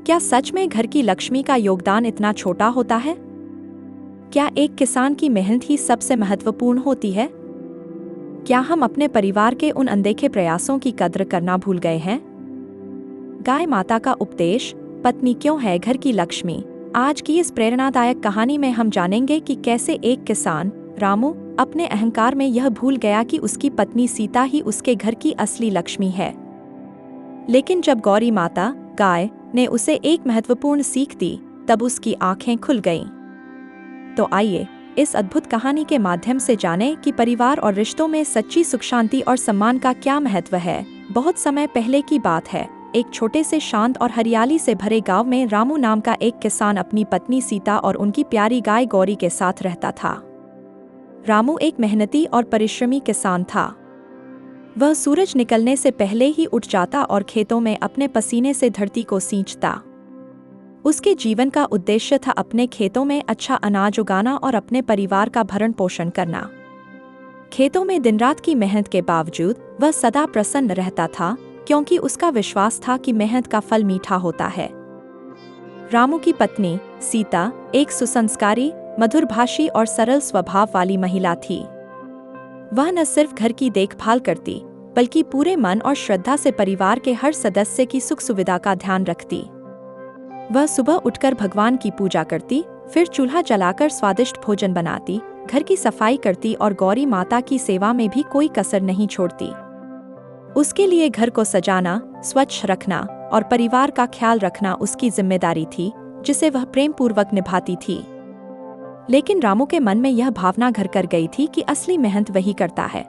क्या सच में घर की लक्ष्मी का योगदान इतना छोटा होता है? क्या एक किसान की मेहनत ही सबसे महत्वपूर्ण होती है? क्या हम अपने परिवार के उन अनदेखे प्रयासों की कद्र करना भूल गए हैं? गाय माता का उपदेश, पत्नी क्यों है घर की लक्ष्मी। आज की इस प्रेरणादायक कहानी में हम जानेंगे कि कैसे एक किसान रामू अपने अहंकार में यह भूल गया कि उसकी पत्नी सीता ही उसके घर की असली लक्ष्मी है। लेकिन जब गौरी माता गाय ने उसे एक महत्वपूर्ण सीख दी, तब उसकी आंखें खुल गईं। तो आइए इस अद्भुत कहानी के माध्यम से जानें कि परिवार और रिश्तों में सच्ची सुख, शांति और सम्मान का क्या महत्व है। बहुत समय पहले की बात है। एक छोटे से शांत और हरियाली से भरे गांव में रामू नाम का एक किसान अपनी पत्नी सीता और उनकी प्यारी गाय गौरी के साथ रहता था। रामू एक मेहनती और परिश्रमी किसान था। वह सूरज निकलने से पहले ही उठ जाता और खेतों में अपने पसीने से धरती को सींचता। उसके जीवन का उद्देश्य था अपने खेतों में अच्छा अनाज उगाना और अपने परिवार का भरण पोषण करना। खेतों में दिन रात की मेहनत के बावजूद वह सदा प्रसन्न रहता था, क्योंकि उसका विश्वास था कि मेहनत का फल मीठा होता है। रामू की पत्नी सीता एक सुसंस्कारी, मधुरभाषी और सरल स्वभाव वाली महिला थी। वह न सिर्फ घर की देखभाल करती, बल्कि पूरे मन और श्रद्धा से परिवार के हर सदस्य की सुख सुविधा का ध्यान रखती। वह सुबह उठकर भगवान की पूजा करती, फिर चूल्हा जलाकर स्वादिष्ट भोजन बनाती, घर की सफाई करती और गौरी माता की सेवा में भी कोई कसर नहीं छोड़ती। उसके लिए घर को सजाना, स्वच्छ रखना और परिवार का ख्याल रखना उसकी जिम्मेदारी थी, जिसे वह प्रेम पूर्वक निभाती थी। लेकिन रामू के मन में यह भावना घर कर गई थी कि असली मेहनत वही करता है।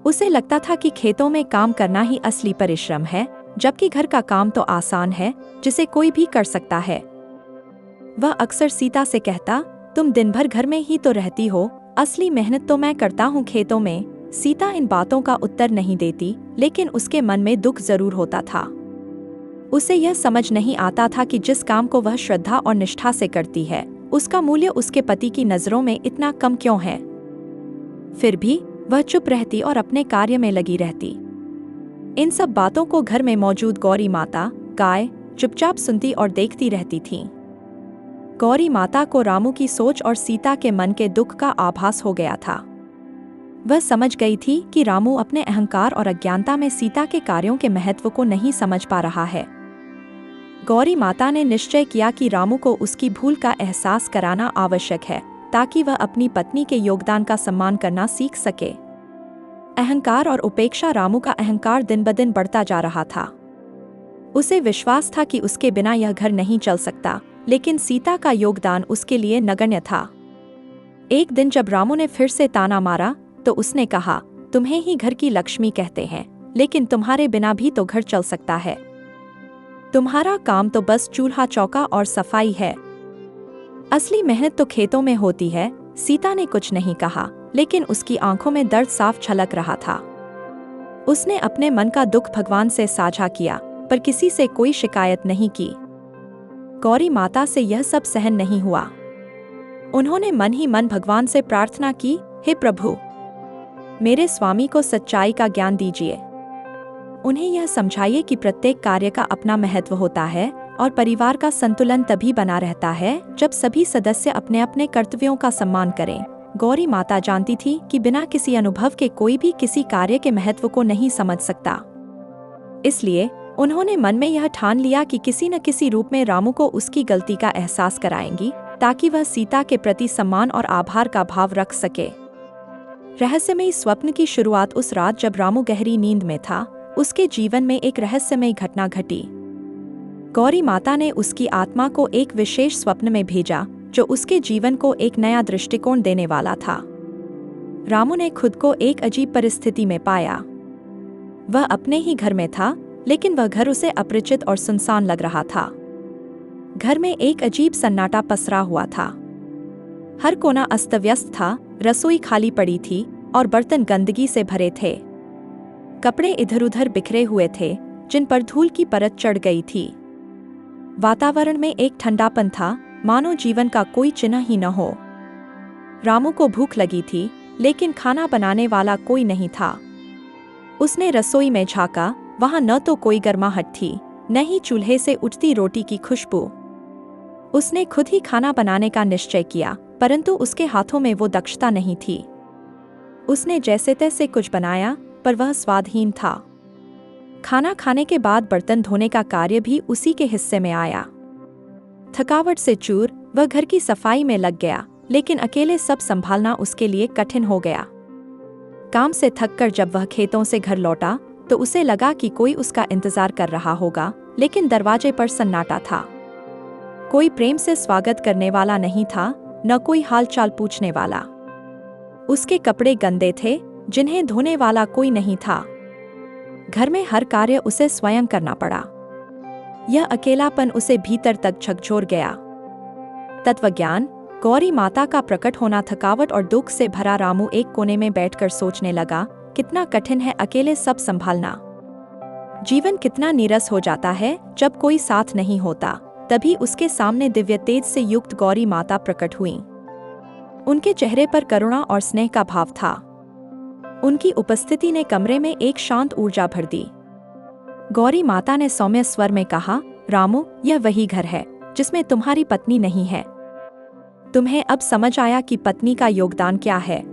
उसे लगता था कि खेतों में काम करना ही असली परिश्रम है, जबकि घर का काम तो आसान है, जिसे कोई भी कर सकता है। वह अक्सर सीता से कहता, तुम दिन भर घर में ही तो रहती हो, असली मेहनत तो मैं करता हूँ खेतों में। सीता इन बातों का उत्तर नहीं देती, लेकिन उसके मन में दुख जरूर होता था। उसे यह समझ नहीं आता था कि जिस काम को वह श्रद्धा और निष्ठा से करती है, उसका मूल्य उसके पति की नजरों में इतना कम क्यों है। फिर भी वह चुप रहती और अपने कार्य में लगी रहती। इन सब बातों को घर में मौजूद गौरी माता गाय चुपचाप सुनती और देखती रहती थी। गौरी माता को रामू की सोच और सीता के मन के दुख का आभास हो गया था। वह समझ गई थी कि रामू अपने अहंकार और अज्ञानता में सीता के कार्यों के महत्व को नहीं समझ पा रहा है। गौरी माता ने निश्चय किया कि रामू को उसकी भूल का एहसास कराना आवश्यक है, ताकि वह अपनी पत्नी के योगदान का सम्मान करना सीख सके। अहंकार और उपेक्षा। रामू का अहंकार दिन ब दिन बढ़ता जा रहा था। उसे विश्वास था कि उसके बिना यह घर नहीं चल सकता, लेकिन सीता का योगदान उसके लिए नगण्य था। एक दिन जब रामू ने फिर से ताना मारा, तो उसने कहा, तुम्हें ही घर की लक्ष्मी कहते हैं, लेकिन तुम्हारे बिना भी तो घर चल सकता है। तुम्हारा काम तो बस चूल्हा चौका और सफाई है। असली मेहनत तो खेतों में होती है। सीता ने कुछ नहीं कहा, लेकिन उसकी आंखों में दर्द साफ झलक रहा था। उसने अपने मन का दुख भगवान से साझा किया, पर किसी से कोई शिकायत नहीं की। गौरी माता से यह सब सहन नहीं हुआ। उन्होंने मन ही मन भगवान से प्रार्थना की, हे प्रभु, मेरे स्वामी को सच्चाई का ज्ञान दीजिए। उन्हें यह समझाइए कि प्रत्येक कार्य का अपना महत्व होता है और परिवार का संतुलन तभी बना रहता है जब सभी सदस्य अपने अपने कर्तव्यों का सम्मान करें। गौरी माता जानती थी कि बिना किसी अनुभव के कोई भी किसी कार्य के महत्व को नहीं समझ सकता। इसलिए उन्होंने मन में यह ठान लिया कि किसी न किसी रूप में रामू को उसकी गलती का एहसास कराएंगी, ताकि वह सीता के प्रति सम्मान और आभार का भाव रख सके। रहस्यमयी स्वप्न की शुरुआत उस रात जब रामू गहरी नींद में था। उसके जीवन में एक रहस्यमयी घटना घटी। गौरी माता ने उसकी आत्मा को एक विशेष स्वप्न में भेजा, जो उसके जीवन को एक नया दृष्टिकोण देने वाला था। रामू ने खुद को एक अजीब परिस्थिति में पाया। वह अपने ही घर में था, लेकिन वह घर उसे अपरिचित और सुनसान लग रहा था। घर में एक अजीब सन्नाटा पसरा हुआ था। हर कोना अस्त व्यस्त था, रसोई खाली पड़ी थी और बर्तन गंदगी से भरे थे। कपड़े इधर उधर बिखरे हुए थे, जिन पर धूल की परत चढ़ गई थी। वातावरण में एक ठंडापन था, मानो जीवन का कोई चिन्ह ही न हो। रामू को भूख लगी थी, लेकिन खाना बनाने वाला कोई नहीं था। उसने रसोई में झांका, वहां न तो कोई गर्माहट थी, न ही चूल्हे से उठती रोटी की खुशबू। उसने खुद ही खाना बनाने का निश्चय किया, परंतु उसके हाथों में वो दक्षता नहीं थी। उसने जैसे तैसे कुछ बनाया, पर वह स्वादहीन था। खाना खाने के बाद बर्तन धोने का कार्य भी उसी के हिस्से में आया। थकावट से चूर वह घर की सफाई में लग गया, लेकिन अकेले सब संभालना उसके लिए कठिन हो गया। काम से थककर जब वह खेतों से घर लौटा तो उसे लगा कि कोई उसका इंतजार कर रहा होगा, लेकिन दरवाजे पर सन्नाटा था। कोई प्रेम से स्वागत करने वाला नहीं था, न कोई हालचाल पूछने वाला। उसके कपड़े गंदे थे, जिन्हें धोने वाला कोई नहीं था। घर में हर कार्य उसे स्वयं करना पड़ा। यह अकेलापन उसे भीतर तक झकझोर गया। तत्वज्ञान, गौरी माता का प्रकट होना, थकावट और दुख से भरा रामू एक कोने में बैठकर सोचने लगा, कितना कठिन है अकेले सब संभालना। जीवन कितना नीरस हो जाता है जब कोई साथ नहीं होता। तभी उसके सामने दिव्य तेज से युक्त गौरी माता प्रकट हुई। उनके चेहरे पर करुणा और स्नेह का भाव था। उनकी उपस्थिति ने कमरे में एक शांत ऊर्जा भर दी। गौरी माता ने सौम्य स्वर में कहा, रामू, यह वही घर है जिसमें तुम्हारी पत्नी नहीं है। तुम्हें अब समझ आया कि पत्नी का योगदान क्या है।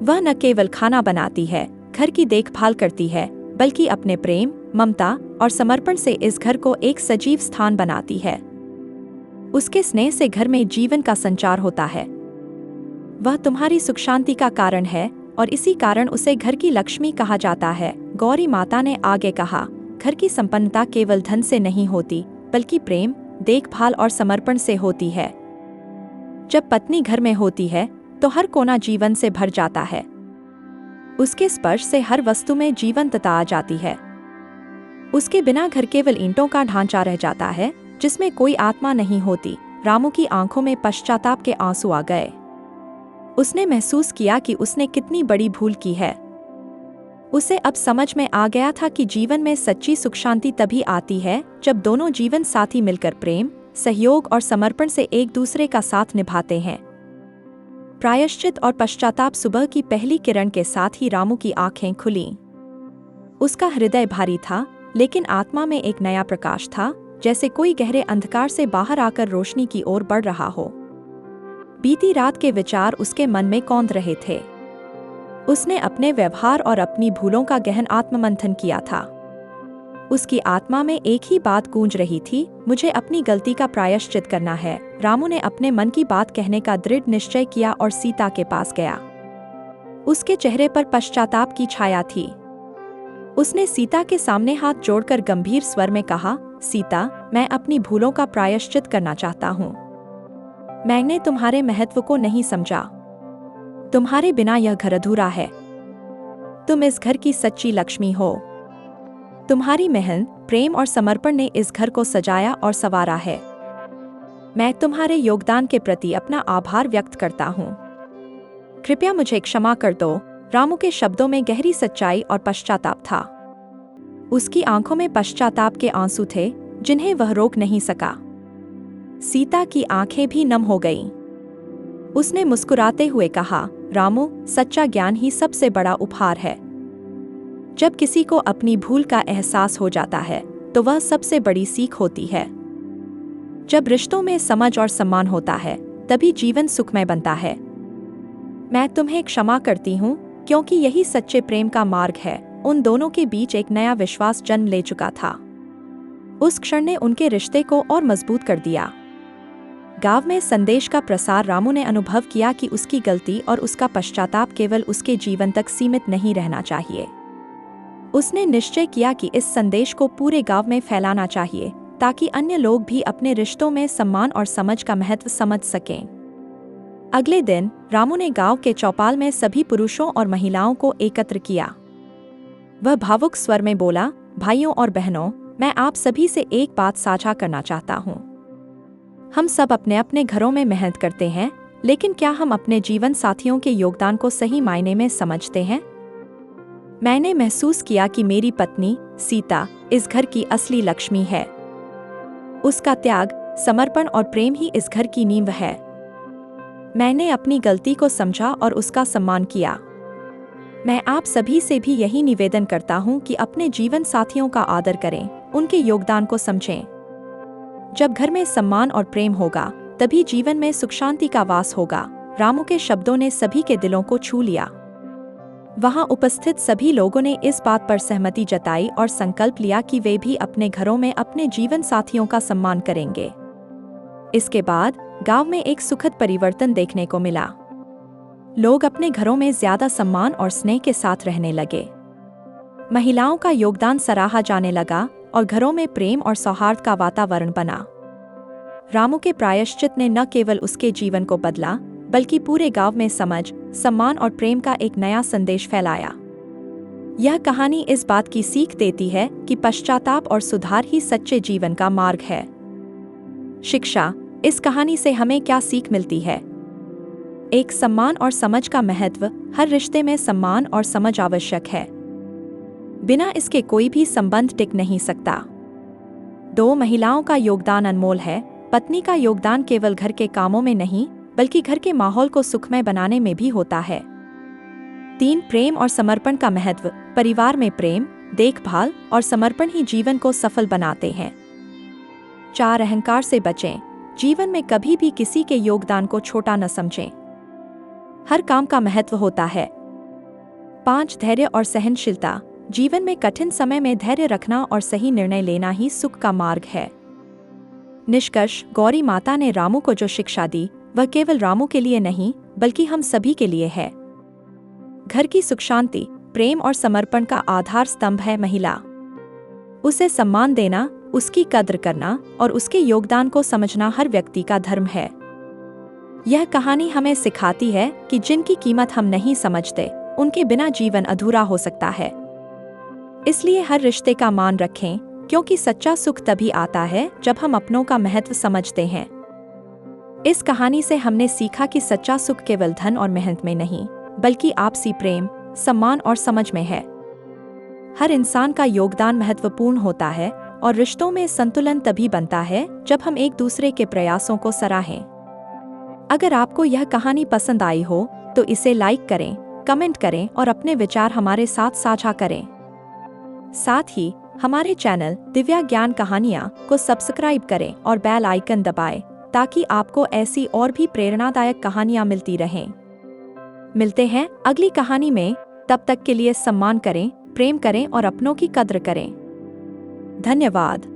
वह न केवल खाना बनाती है, घर की देखभाल करती है, बल्कि अपने प्रेम, ममता और समर्पण से इस घर को एक सजीव स्थान बनाती है। उसके स्नेह से घर में जीवन का संचार होता है। वह तुम्हारी सुख शांति का कारण है और इसी कारण उसे घर की लक्ष्मी कहा जाता है। गौरी माता ने आगे कहा, घर की संपन्नता केवल धन से नहीं होती, बल्कि प्रेम, देखभाल और समर्पण से होती है। जब पत्नी घर में होती है तो हर कोना जीवन से भर जाता है। उसके स्पर्श से हर वस्तु में जीवंतता आ जाती है। उसके बिना घर केवल ईंटों का ढांचा रह जाता है, जिसमें कोई आत्मा नहीं होती। रामू की आंखों में पश्चाताप के आंसू आ गए। उसने महसूस किया कि उसने कितनी बड़ी भूल की है। उसे अब समझ में आ गया था कि जीवन में सच्ची सुख शांति तभी आती है जब दोनों जीवन साथी मिलकर प्रेम, सहयोग और समर्पण से एक दूसरे का साथ निभाते हैं। प्रायश्चित और पश्चाताप सुबह की पहली किरण के साथ ही रामू की आंखें खुलीं। उसका हृदय भारी था, लेकिन आत्मा में एक नया प्रकाश था, जैसे कोई गहरे अंधकार से बाहर आकर रोशनी की ओर बढ़ रहा हो। बीती रात के विचार उसके मन में कौंध रहे थे। उसने अपने व्यवहार और अपनी भूलों का गहन आत्ममंथन किया था। उसकी आत्मा में एक ही बात गूंज रही थी, मुझे अपनी गलती का प्रायश्चित करना है। रामू ने अपने मन की बात कहने का दृढ़ निश्चय किया और सीता के पास गया। उसके चेहरे पर पश्चाताप की छाया थी। उसने सीता के सामने हाथ जोड़कर गंभीर स्वर में कहा, सीता, मैं अपनी भूलों का प्रायश्चित करना चाहता हूँ। मैंने तुम्हारे महत्व को नहीं समझा। तुम्हारे बिना यह घर अधूरा है। तुम इस घर की सच्ची लक्ष्मी हो। तुम्हारी मेहनत, प्रेम और समर्पण ने इस घर को सजाया और संवारा है। मैं तुम्हारे योगदान के प्रति अपना आभार व्यक्त करता हूँ। कृपया मुझे क्षमा कर दो। रामू के शब्दों में गहरी सच्चाई और पश्चाताप था। उसकी आंखों में पश्चाताप के आंसू थे, जिन्हें वह रोक नहीं सका। सीता की आंखें भी नम हो गईं। उसने मुस्कुराते हुए कहा, रामू, सच्चा ज्ञान ही सबसे बड़ा उपहार है। जब किसी को अपनी भूल का एहसास हो जाता है तो वह सबसे बड़ी सीख होती है। जब रिश्तों में समझ और सम्मान होता है, तभी जीवन सुखमय बनता है। मैं तुम्हें क्षमा करती हूँ, क्योंकि यही सच्चे प्रेम का मार्ग है। उन दोनों के बीच एक नया विश्वास जन्म ले चुका था। उस क्षण ने उनके रिश्ते को और मजबूत कर दिया। गांव में संदेश का प्रसार। रामू ने अनुभव किया कि उसकी गलती और उसका पश्चाताप केवल उसके जीवन तक सीमित नहीं रहना चाहिए। उसने निश्चय किया कि इस संदेश को पूरे गांव में फैलाना चाहिए, ताकि अन्य लोग भी अपने रिश्तों में सम्मान और समझ का महत्व समझ सकें। अगले दिन रामू ने गांव के चौपाल में सभी पुरुषों और महिलाओं को एकत्र किया। वह भावुक स्वर में बोला, भाइयों और बहनों, मैं आप सभी से एक बात साझा करना चाहता हूँ। हम सब अपने अपने घरों में मेहनत करते हैं, लेकिन क्या हम अपने जीवन साथियों के योगदान को सही मायने में समझते हैं? मैंने महसूस किया कि मेरी पत्नी सीता इस घर की असली लक्ष्मी है। उसका त्याग, समर्पण और प्रेम ही इस घर की नींव है। मैंने अपनी गलती को समझा और उसका सम्मान किया। मैं आप सभी से भी यही निवेदन करता हूँ कि अपने जीवन साथियों का आदर करें, उनके योगदान को समझें। जब घर में सम्मान और प्रेम होगा, तभी जीवन में सुख शांति का वास होगा। रामू के शब्दों ने सभी के दिलों को छू लिया। वहां उपस्थित सभी लोगों ने इस बात पर सहमति जताई और संकल्प लिया कि वे भी अपने घरों में अपने जीवन साथियों का सम्मान करेंगे। इसके बाद गांव में एक सुखद परिवर्तन देखने को मिला। लोग अपने घरों में ज्यादा सम्मान और स्नेह के साथ रहने लगे। महिलाओं का योगदान सराहा जाने लगा और घरों में प्रेम और सौहार्द का वातावरण बना। रामू के प्रायश्चित ने न केवल उसके जीवन को बदला, बल्कि पूरे गांव में समझ, सम्मान और प्रेम का एक नया संदेश फैलाया। यह कहानी इस बात की सीख देती है कि पश्चाताप और सुधार ही सच्चे जीवन का मार्ग है। शिक्षा। इस कहानी से हमें क्या सीख मिलती है? एक, सम्मान और समझ का महत्व। हर रिश्ते में सम्मान और समझ आवश्यक है। बिना इसके कोई भी संबंध टिक नहीं सकता। 2, महिलाओं का योगदान अनमोल है। पत्नी का योगदान केवल घर के कामों में नहीं, बल्कि घर के माहौल को सुखमय बनाने में भी होता है। 3, प्रेम और समर्पण का महत्व। परिवार में प्रेम, देखभाल और समर्पण ही जीवन को सफल बनाते हैं। 4, अहंकार से बचें। जीवन में कभी भी किसी के योगदान को छोटा न समझें। हर काम का महत्व होता है। 5, धैर्य और सहनशीलता। जीवन में कठिन समय में धैर्य रखना और सही निर्णय लेना ही सुख का मार्ग है। निष्कर्ष। गौरी माता ने रामू को जो शिक्षा दी, वह केवल रामू के लिए नहीं, बल्कि हम सभी के लिए है। घर की सुख शांति, प्रेम और समर्पण का आधार स्तंभ है महिला। उसे सम्मान देना, उसकी कद्र करना और उसके योगदान को समझना हर व्यक्ति का धर्म है। यह कहानी हमें सिखाती है कि जिनकी कीमत हम नहीं समझते, उनके बिना जीवन अधूरा हो सकता है। इसलिए हर रिश्ते का मान रखें, क्योंकि सच्चा सुख तभी आता है जब हम अपनों का महत्व समझते हैं। इस कहानी से हमने सीखा कि सच्चा सुख केवल धन और मेहनत में नहीं, बल्कि आपसी प्रेम, सम्मान और समझ में है। हर इंसान का योगदान महत्वपूर्ण होता है और रिश्तों में संतुलन तभी बनता है जब हम एक दूसरे के प्रयासों को सराहें। अगर आपको यह कहानी पसंद आई हो तो इसे लाइक करें, कमेंट करें और अपने विचार हमारे साथ साझा करें। साथ ही हमारे चैनल दिव्या ज्ञान कहानियाँ को सब्सक्राइब करें और बेल आइकन दबाएं, ताकि आपको ऐसी और भी प्रेरणादायक कहानियाँ मिलती रहें। मिलते हैं अगली कहानी में। तब तक के लिए सम्मान करें, प्रेम करें और अपनों की कद्र करें। धन्यवाद।